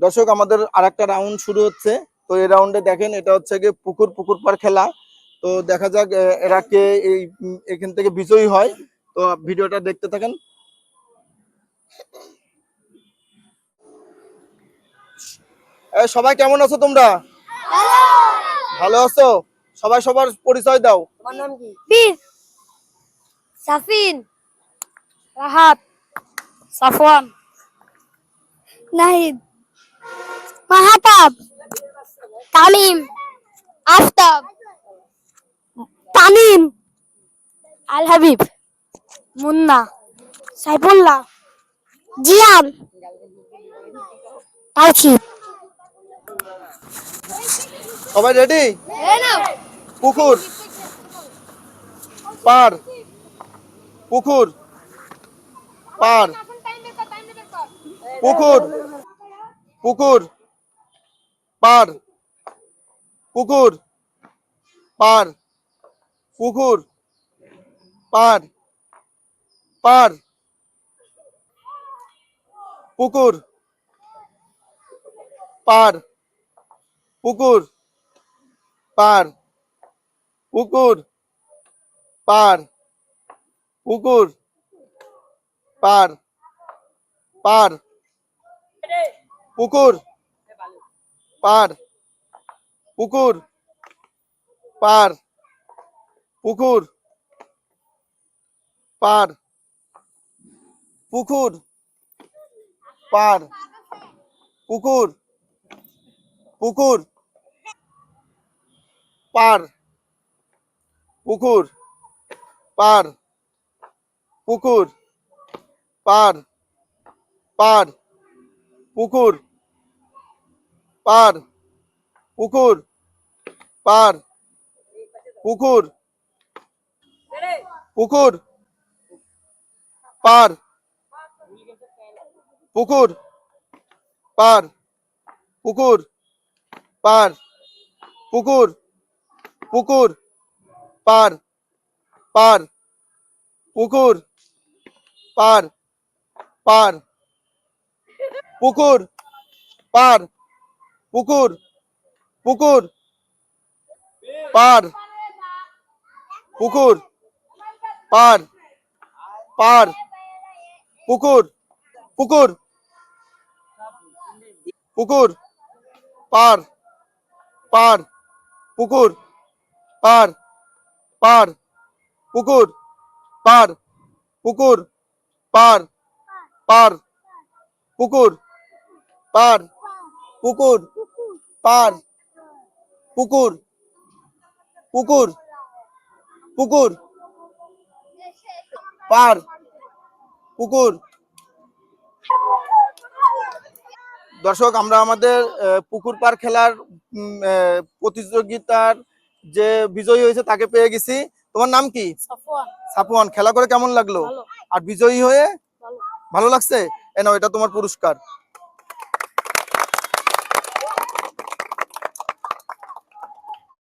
দর্শক আমাদের আরেকটা রাউন্ড শুরু হচ্ছে। তো এই রাউন্ডে দেখেন এটা হচ্ছে গিয়ে পুকুর পুকুর পার খেলা। তো দেখা যাক এরা কে এই এখান থেকে বিজয়ী হয়। তো ভিডিওটা দেখতে থাকেন। সবাই কেমন আছো তোমরা? ভালো আছো? সবাই সবার পরিচয় দাও। তোমার নাম কি? বীর, সাফিন, রাহাত, সাফওয়ান, নাহিদ, মাহাতাব, তামিম, আফতাব, তামিম, আল হাবিব, মুন্না, সাইফুল্লাহ, জিয়ান, তাওছিদ। সবাই রেডি? পুকুর পার, পুকুর পার, পুকুর পুকুর পার, পুকুর পার, পুকুর পার, পার, পুকুর পার, পুকুর পার, পুকুর পার, পুকুর পার, পার, পুকুর পার, পুকুর পার, পুকুর পার, পুকুর পার, পুকুর পুকুর পার, পুকুর পার, পুকুর পার, পার, পুকুর পার, পুকুর পার, পুকুর পুকুর পার, পুকুর পার, পুকুর পার, পুকুর পুকুর পার, পার, পুকুর পার, পার, পুকুর পার, পুকুর পুকুর পার, পুকুর পার, পার, পুকুর পুকুর পুকুর পার, পার, পুকুর পার, পার, পুকুর পার, পুকুর পার, পার, পুকুর পার, পুকুর পার, পুকুর পুকুর পুকুর পার, পুকুর। দর্শক আমরা আমাদের পুকুর পার খেলার প্রতিযোগিতার যে বিজয়ী হয়েছে তাকে পেয়ে গেছি। তোমার নাম কি? সাফওয়ান। সাফওয়ান, খেলা করে কেমন লাগলো? ভালো। আর বিজয়ী হয়ে ভালো। ভালো লাগছে? এ নাও, এটা তোমার পুরস্কার।